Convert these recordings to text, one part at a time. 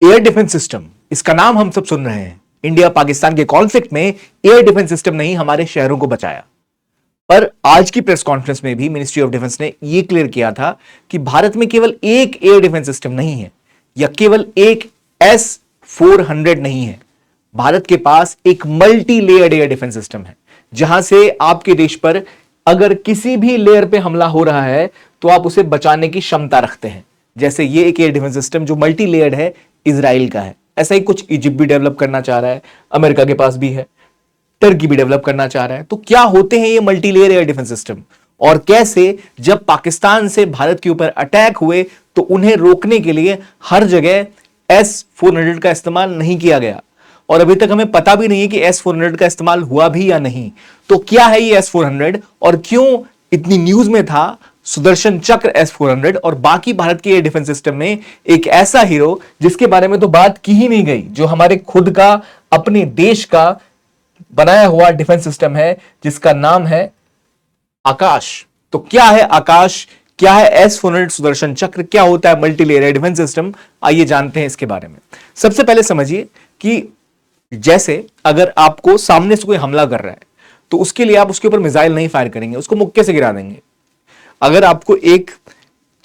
Air defence system, इसका नाम हम सब सुन रहे हैं। इंडिया पाकिस्तान के कॉन्फ्लिक्ट में एयर डिफेंस सिस्टम ने ही हमारे शहरों को बचाया। पर आज की प्रेस कॉन्फ्रेंस में भी मिनिस्ट्री ऑफ डिफेंस ने यह क्लियर किया था कि भारत में केवल एक एयर डिफेंस सिस्टम नहीं है या केवल एक S-400 नहीं है। भारत के पास एक multi layered air defence system है, जहां से आपके देश पर अगर किसी भी लेयर पे हमला हो रहा है तो आप उसे बचाने की क्षमता रखते हैं। जैसे ये एक एयर डिफेंस सिस्टम जो मल्टी लेयर्ड है, इजराइल का है। ऐसा ही कुछ इजिप्ट भी डेवलप करना चाह रहा है, अमेरिका के पास भी है, टर्की भी डेवलप करना चाह रहा है। तो क्या होते हैं ये multi layer air defence system, और कैसे जब पाकिस्तान से भारत के ऊपर अटैक हुए तो उन्हें रोकने के लिए हर जगह S-400 का इस्तेमाल नहीं किया गया, और अभी तक हमें पता भी नहीं है कि S-400 का इस्तेमाल हुआ भी या नहीं। तो क्या है ये S-400 और क्यों इतनी न्यूज में था सुदर्शन चक्र S-400 और बाकी भारत के एयर डिफेंस सिस्टम में एक ऐसा हीरो जिसके बारे में तो बात की ही नहीं गई, जो हमारे खुद का अपने देश का बनाया हुआ डिफेंस सिस्टम है जिसका नाम है आकाश। तो क्या है आकाश, क्या है S-400 सुदर्शन चक्र, क्या होता है मल्टी लेयर डिफेंस सिस्टम, आइए जानते हैं इसके बारे में। सबसे पहले समझिए कि जैसे अगर आपको सामने से कोई हमला कर रहा है तो उसके लिए आप उसके ऊपर मिसाइल नहीं फायर करेंगे, उसको मुक्के से गिरा देंगे। अगर आपको एक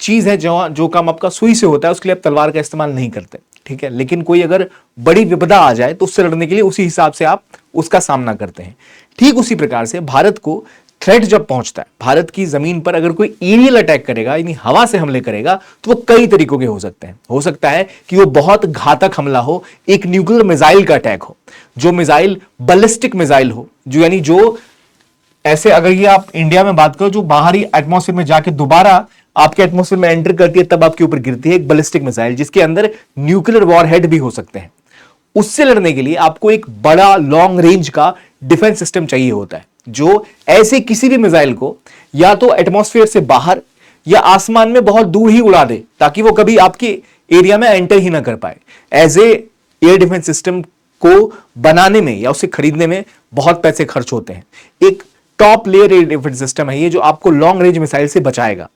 चीज है जो काम आपका सुई से होता है, उसके लिए आप तलवार का इस्तेमाल नहीं करते, ठीक है। लेकिन कोई अगर बड़ी विपदा आ जाए तो उससे लड़ने के लिए उसी हिसाब से आप उसका सामना करते हैं। ठीक उसी प्रकार से भारत को थ्रेट जब पहुंचता है, भारत की जमीन पर अगर कोई एरियल अटैक करेगा यानी हवा से हमले करेगा, तो वो कई तरीकों के हो सकते हैं। हो सकता है कि वो बहुत घातक हमला हो, एक न्यूक्लियर मिसाइल का अटैक हो, जो मिसाइल बैलिस्टिक मिसाइल हो, जो यानी जो ऐसे अगर ये आप इंडिया में बात करो जो बाहरी एटमॉस्फेयर में जाके दोबारा आपके एटमॉस्फेयर में एंटर करती है तब आपके ऊपर गिरती है, एक बैलिस्टिक मिसाइल जिसके अंदर न्यूक्लियर वॉरहेड भी हो सकते हैं। उससे लड़ने के लिए आपको एक बड़ा लॉन्ग रेंज का डिफेंस सिस्टम चाहिए होता है, जो ऐसे किसी भी मिसाइल को या तो एटमॉस्फेयर से बाहर या आसमान में बहुत दूर ही उड़ा दे, ताकि वो कभी आपके एरिया में एंटर ही ना कर पाए। As a air defence system को बनाने में या उसे खरीदने में बहुत पैसे खर्च होते हैं। एक top layer air defence system है ये, जो आपको लॉन्ग रेंज मिसाइल से बचाएगा,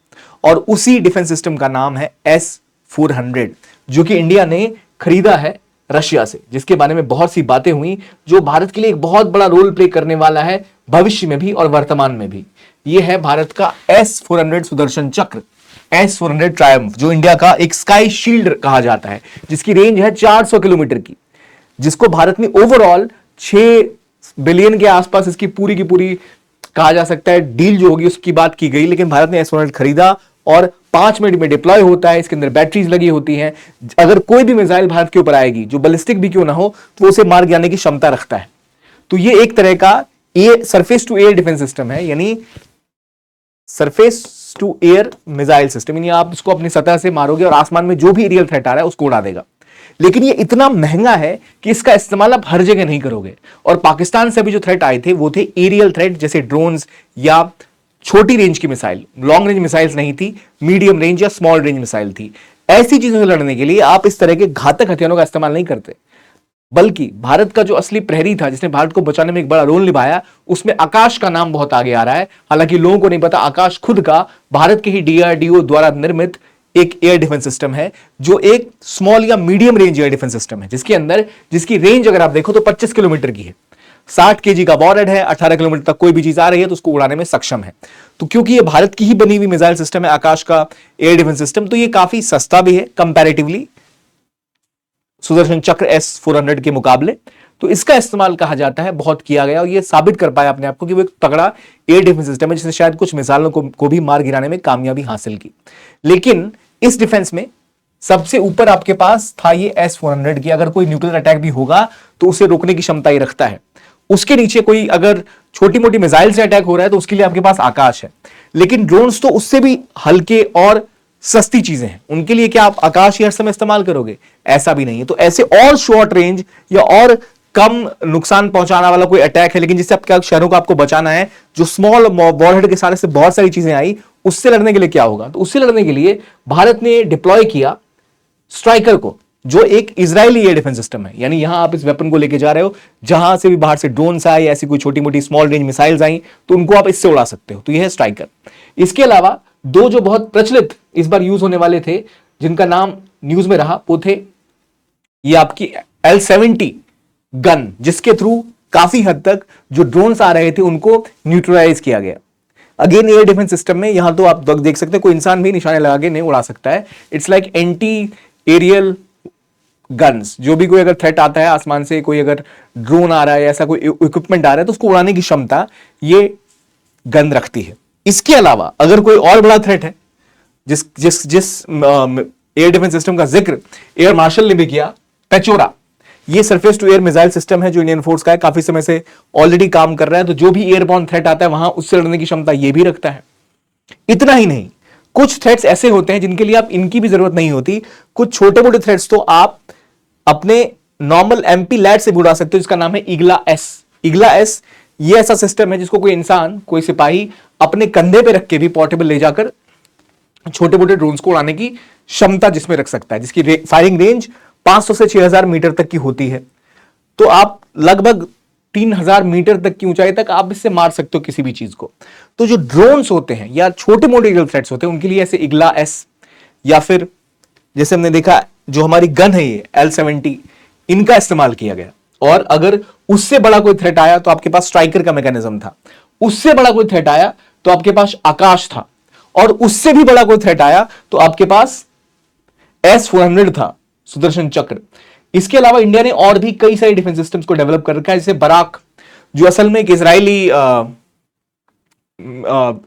और उसी डिफेंस सिस्टम का नाम है S-400, जो कि इंडिया ने खरीदा है रशिया से, जिसके बारे में बहुत सी बातें हुई, जो भारत के लिए एक बहुत बड़ा रोल प्ले करने वाला है भविष्य में भी और वर्तमान में भी। यह है भारत का S-400 सुदर्शन चक्र, S-400 ट्रायम्फ, जो इंडिया का एक स्काई शील्ड कहा जाता है, जिसकी रेंज है 400 किलोमीटर की, जिसको भारत में ओवरऑल 6 बिलियन के आसपास इसकी पूरी की पूरी कहा जा सकता है डील जो होगी उसकी बात की गई। लेकिन भारत ने S-400 खरीदा और 5 मिनट में डिप्लॉय होता है। इसके अंदर बैटरीज लगी होती हैं। अगर कोई भी मिसाइल भारत के ऊपर आएगी, जो बैलिस्टिक भी क्यों ना हो, तो उसे मार गिराने की क्षमता रखता है। तो ये एक तरह का surface to air defence system है, यानी surface to air missile system, यानी आप इसको अपनी सतह से मारोगे और आसमान में जो भी एरियल थ्रेट आ रहा है उसको उड़ा देगा। लेकिन ये इतना महंगा है कि इसका इस्तेमाल आप हर जगह नहीं करोगे। और पाकिस्तान से भी जो थ्रेट आए थे वो थे एरियल थ्रेट, जैसे ड्रोन्स या छोटी रेंज की मिसाइल। लॉन्ग रेंज मिसाइल्स नहीं थी, मीडियम रेंज या स्मॉल रेंज मिसाइल थी। ऐसी चीजों से लड़ने के लिए आप इस तरह के घातक हथियारों का इस्तेमाल नहीं करते, बल्कि भारत का जो असली प्रहरी था जिसने भारत को बचाने में एक बड़ा रोल निभाया, उसमें आकाश का नाम बहुत आगे आ रहा है। हालांकि लोगों को नहीं पता, आकाश खुद का भारत के ही DRDO द्वारा निर्मित एक एयर डिफेंस सिस्टम है, जो एक स्मॉल या medium range air defence system है, जिसके अंदर जिसकी रेंज अगर आप देखो तो 25 किलोमीटर की है। 60 kg का वॉरहेड है, 18 किलोमीटर तक कोई भी चीज आ रही है तो उसको उड़ाने में सक्षम है। तो क्योंकि ये भारत की ही बनी हुई मिसाइल सिस्टम है आकाश का एयर डिफेंस सिस्टम, तो ये काफी सस्ता भी है कंपैरेटिवली सुदर्शन चक्र S-400 के मुकाबले। तो इसका इस्तेमाल कहा जाता है बहुत किया गया, और ये साबित कर पाया अपने आप को कि वो एक तगड़ा एयर डिफेंस सिस्टम है, जिसने शायद कुछ मिसाइलों को भी मार गिराने में कामयाबी हासिल की। लेकिन इस डिफेंस में सबसे ऊपर आपके पास था ये S-400 की, अगर कोई न्यूक्लियर अटैक भी होगा तो उसे रोकने की क्षमता ही रखता है। उसके नीचे कोई अगर छोटी मोटी मिसाइल से अटैक हो रहा है तो उसके लिए आपके पास आकाश है। लेकिन ड्रोन्स तो उससे भी हल्के और सस्ती चीजें हैं, उनके लिए क्या आप आकाश ही हर समय इस्तेमाल करोगे? ऐसा भी नहीं है। तो ऐसे और शॉर्ट रेंज या और कम नुकसान पहुंचाने वाला कोई अटैक है, लेकिन जिससे आपके शहरों को आपको बचाना है, जो स्मॉल वॉरहेड के सारे से बहुत सारी चीजें आई, उससे लड़ने के लिए क्या होगा? तो उससे लड़ने के लिए भारत ने डिप्लॉय किया स्ट्राइकर को, जो एक इजरायली एयर डिफेंस सिस्टम है। यानी यहां आप इस वेपन को लेके जा रहे हो, जहां से भी बाहर से ड्रोन्स आए, ऐसी कोई छोटी मोटी स्मॉल रेंज मिसाइल्स आई, तो उनको आप इससे उड़ा सकते हो। तो यह है स्ट्राइकर। इसके अलावा दो जो बहुत प्रचलित इस बार यूज होने वाले थे, जिनका नाम न्यूज में रहा, वो थे ये आपकी L-70 गन, जिसके थ्रू काफी हद तक जो ड्रोन्स आ रहे थे उनको न्यूट्रलाइज किया गया। अगेन एयर डिफेंस सिस्टम में यहां तो आप देख सकते हैं कोई इंसान भी निशाने लगा के नहीं उड़ा सकता है। It's like anti aerial guns, जो भी कोई अगर थ्रेट आता है आसमान से, कोई अगर ड्रोन आ रहा है, ऐसा कोई इक्विपमेंट आ रहा है, तो उसको उड़ाने की क्षमता ये गन रखती है। इसके अलावा अगर कोई और बड़ा थ्रेट है, जिस जिस जिस एयर डिफेंस सिस्टम का जिक्र एयर मार्शल ने भी किया, पेचोरा, ये surface to air missile system है जो इंडियन फोर्स का है, काफी समय से ऑलरेडी काम कर रहा है। तो जो भी एयरबॉर्न थ्रेट आता है वहां उससे लड़ने की क्षमता ये भी रखता है। इतना ही नहीं, कुछ थ्रेट्स ऐसे होते हैं जिनके लिए आप इनकी भी जरूरत नहीं होती। कुछ छोटे मोटे थ्रेट्स तो आप अपने नॉर्मल एमपी लैट से भी उड़ा सकते हो, जिसका नाम है ईगला एस। ईगला एस ये ऐसा सिस्टम है जिसको कोई इंसान, कोई सिपाही अपने कंधे पे रख के भी पोर्टेबल ले जाकर छोटे मोटे ड्रोन्स को उड़ाने की क्षमता जिसमें रख सकता है, जिसकी फायरिंग रेंज 500 से 6000 मीटर तक की होती है। तो आप लगभग 3000 मीटर तक की ऊंचाई तक आप इससे मार सकते हो किसी भी चीज को। तो जो ड्रोन्स होते हैं या छोटे मोटे एरियल थ्रेट्स होते हैं उनके लिए ऐसे ईगला एस, या फिर जैसे हमने देखा जो हमारी गन है ये L-70, इनका इस्तेमाल किया गया। और अगर उससे बड़ा कोई थ्रेट आया तो आपके पास स्ट्राइकर का मैकेनिज्म था, उससे बड़ा कोई थ्रेट आया तो आपके पास आकाश था, और उससे भी बड़ा कोई थ्रेट आया तो आपके पास S-400 था, सुदर्शन चक्र। इसके अलावा इंडिया ने और भी कई सारे डिफेंस सिस्टम्स को डेवलप कर रखा है, जैसे बराक, जो असल में एक इजरायली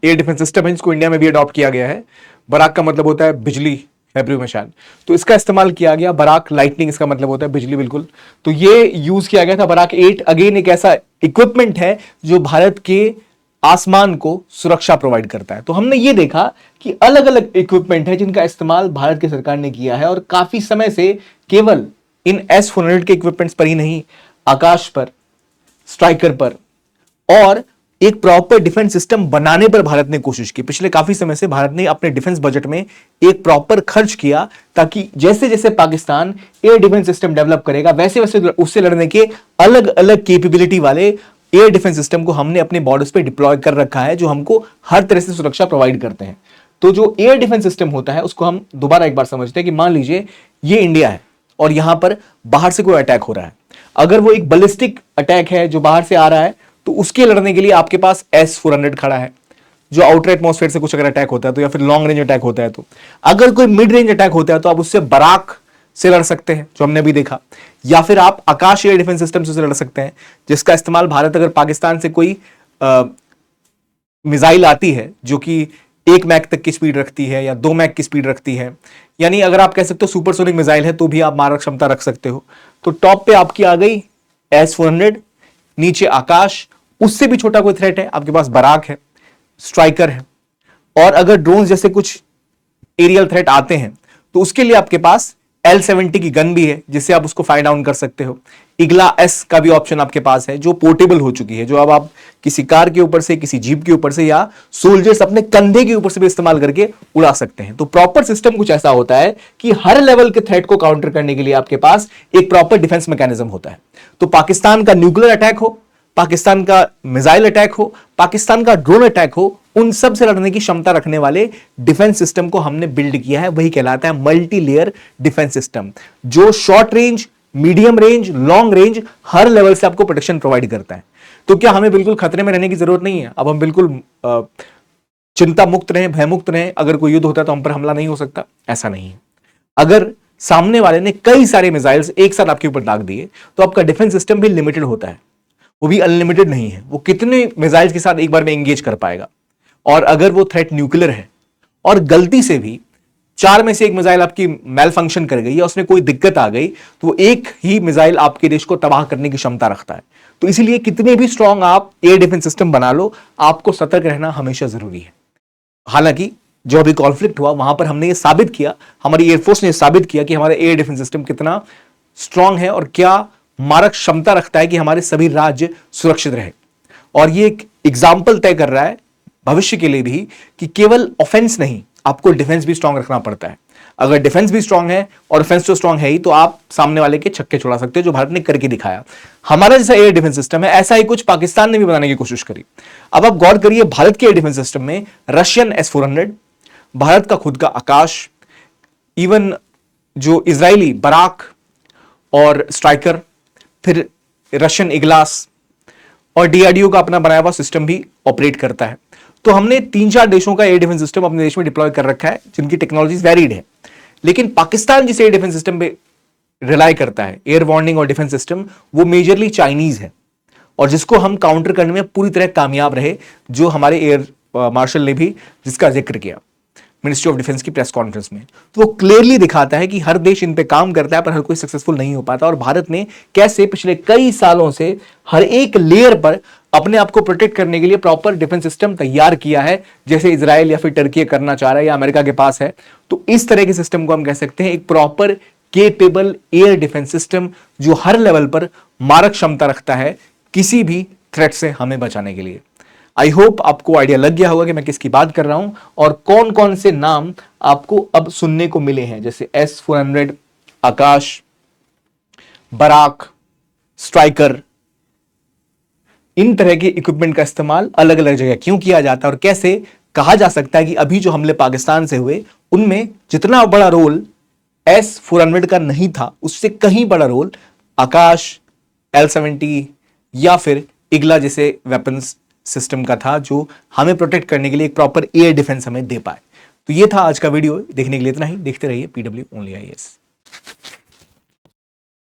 एयर डिफेंस सिस्टम है जिसको इंडिया में भी अडॉप्ट किया गया है। बराक का मतलब होता है बिजली, हेब्रू में शायद, तो इसका इस्तेमाल किया गया। बराक लाइटनिंग इसका मतलब होता है बिजली, बिल्कुल। तो ये यूज किया गया था। बराक 8 अगेन एक ऐसा इक्विपमेंट है जो भारत के आसमान को सुरक्षा प्रोवाइड करता है। तो हमने ये देखा कि अलग अलग इक्विपमेंट है जिनका इस्तेमाल भारत की सरकार ने किया है, और काफी समय से केवल इन S-400 के इक्विपमेंट्स पर ही नहीं, आकाश पर, स्ट्राइकर पर, और एक प्रॉपर डिफेंस सिस्टम बनाने पर भारत ने कोशिश की। पिछले काफी समय से भारत ने अपने डिफेंस बजट में एक प्रॉपर खर्च किया, ताकि जैसे जैसे Pakistan air defence system develop करेगा वैसे वैसे उससे लड़ने के अलग अलग कैपेबिलिटी वाले एयर डिफेंस सिस्टम को हमने अपने बॉर्डर्स पे डिप्लॉय कर रखा है, जो हमको हर तरह से सुरक्षा प्रोवाइड करते हैं। तो जो एयर डिफेंस सिस्टम होता है उसको हम दोबारा एक बार समझते हैं कि मान लीजिए ये इंडिया है और यहां पर बाहर से कोई अटैक हो रहा है। अगर वो एक बैलिस्टिक अटैक है जो बाहर से आ रहा है, तो उसके लड़ने के लिए आपके पास S-400 खड़ा है, जो आउटर एटमॉस्फेयर से कुछ अगर अटैक होता है तो, या फिर लॉन्ग रेंज अटैक होता है तो। अगर कोई मिड रेंज अटैक होता है तो आप उससे बराक से लड़ सकते हैं, जो हमने अभी देखा, या फिर आप आकाश एयर डिफेंस सिस्टम से लड़ सकते हैं, जिसका इस्तेमाल भारत अगर पाकिस्तान से कोई मिसाइल आती है जो कि 1 मैक तक की स्पीड रखती है या 2 मैक की स्पीड रखती है, यानी अगर आप कह सकते हो सुपरसोनिक मिसाइल है, तो भी आप मारक क्षमता रख सकते हो। तो टॉप पे आपकी आ गई S-400, नीचे आकाश, उससे भी छोटा कोई थ्रेट है आपके पास बराक है, स्ट्राइकर है, और अगर ड्रोन जैसे कुछ एरियल थ्रेट आते हैं तो उसके लिए आपके पास L-70 की गन भी है, जिससे आप उसको फायर डाउन कर सकते हो। ईगला एस का भी ऑप्शन आपके पास है, जो पोर्टेबल हो चुकी है, जो अब आप किसी कार के ऊपर से, किसी जीप के ऊपर से, या सोल्जर्स अपने कंधे के ऊपर से भी इस्तेमाल करके उड़ा सकते हैं। तो प्रॉपर सिस्टम कुछ ऐसा होता है कि हर लेवल के थ्रेट को काउंटर करने के लिए आपके पास एक प्रॉपर डिफेंस मैकेनिज्म होता है। तो पाकिस्तान का न्यूक्लियर अटैक हो, पाकिस्तान का मिसाइल अटैक हो, पाकिस्तान का ड्रोन अटैक हो, उन सब से लड़ने की क्षमता रखने वाले डिफेंस सिस्टम को हमने बिल्ड किया है। वही कहलाता है मल्टी लेयर डिफेंस सिस्टम, जो short range, medium range, long range, हर लेवल से आपको प्रोटेक्शन प्रोवाइड करता है। तो क्या हमें बिल्कुल खतरे में रहने की जरूरत नहीं है? अब हम बिल्कुल चिंता मुक्त रहें, भयमुक्त रहें, अगर कोई युद्ध होता है तो हम पर हमला नहीं हो सकता? ऐसा नहीं है। अगर सामने वाले ने कई सारे मिसाइल्स एक साथ आपके ऊपर दाग दिए तो आपका डिफेंस सिस्टम भी लिमिटेड होता है, वो भी अनलिमिटेड नहीं है। वो कितने मिसाइल्स के साथ एक बार में एंगेज कर पाएगा? और अगर वो थ्रेट न्यूक्लियर है और गलती से भी 4 में से 1 मिसाइल आपकी मेल फंक्शन कर गई या उसमें कोई दिक्कत आ गई, तो वो एक ही मिसाइल आपके देश को तबाह करने की क्षमता रखता है। तो इसीलिए कितने भी स्ट्रांग आप एयर डिफेंस सिस्टम बना लो, आपको सतर्क रहना हमेशा जरूरी है। हालांकि जो अभी कॉन्फ्लिक्ट हुआ वहां पर हमने ये साबित किया, हमारी एयरफोर्स ने साबित किया कि हमारा एयर डिफेंस सिस्टम कितना स्ट्रांग है और क्या मारक क्षमता रखता है कि हमारे सभी राज्य सुरक्षित रहे। और ये एक एग्जाम्पल तय कर रहा है भविष्य के लिए भी कि केवल ऑफेंस नहीं, आपको डिफेंस भी स्ट्रांग रखना पड़ता है। अगर डिफेंस भी स्ट्रांग है और ऑफेंस तो स्ट्रांग है ही, तो आप सामने वाले के छक्के छुड़ा सकते हो, जो भारत ने करके दिखाया। हमारा जैसा एयर डिफेंस सिस्टम है, ऐसा ही कुछ पाकिस्तान ने भी बनाने की कोशिश करी। अब आप गौर करिए, भारत के एयर डिफेंस सिस्टम में रशियन S-400, भारत का खुद का आकाश, इवन जो इजरायली बराक, और स्ट्राइकर, फिर रशियन इग्लास और डीआरडीओ का अपना बनाया हुआ सिस्टम भी ऑपरेट करता है। तो हमने 3-4 देशों का एयर डिफेंस सिस्टम अपने देश में डिप्लॉय कर रखा है, जिनकी टेक्नोलॉजीज वैरिड है। लेकिन पाकिस्तान जिस एयर डिफेंस सिस्टम पे रिलाई करता है, एयर वार्निंग और डिफेंस सिस्टम, वो मेजरली चाइनीज है और जिसको हम काउंटर करने में पूरी तरह कामयाब रहे, जो हमारे एयर मार्शल ने भी जिसका जिक्र किया मिनिस्ट्री ऑफ डिफेंस की प्रेस कॉन्फ्रेंस में। तो वो क्लियरली दिखाता है कि हर देश इन पे काम करता है पर हर कोई सक्सेसफुल नहीं हो पाता, और भारत ने कैसे पिछले कई सालों से हर एक लेयर पर अपने आप को प्रोटेक्ट करने के लिए प्रॉपर डिफेंस सिस्टम तैयार किया है, जैसे इजराइल या फिर टर्की करना चाह रहा है या अमेरिका के पास है। तो इस तरह के सिस्टम को हम कह सकते हैं एक proper capable air defence system, जो हर लेवल पर मारक क्षमता रखता है किसी भी थ्रेट से हमें बचाने के लिए। आई होप आपको आइडिया लग गया होगा कि मैं किसकी बात कर रहा हूं और कौन कौन से नाम आपको अब सुनने को मिले हैं, जैसे S-400, आकाश, बराक, स्ट्राइकर। इन तरह के इक्विपमेंट का इस्तेमाल अलग अलग जगह क्यों किया जाता है और कैसे कहा जा सकता है कि अभी जो हमले पाकिस्तान से हुए उनमें जितना बड़ा रोल S-400 का नहीं था, उससे कहीं बड़ा रोल आकाश, L-70 या फिर इगला जैसे वेपन्स सिस्टम का था, जो हमें प्रोटेक्ट करने के लिए एक प्रॉपर एयर डिफेंस हमें दे पाए। तो ये था आज का वीडियो। देखने के लिए इतना ही। देखते रहिए PW ओनली IAS।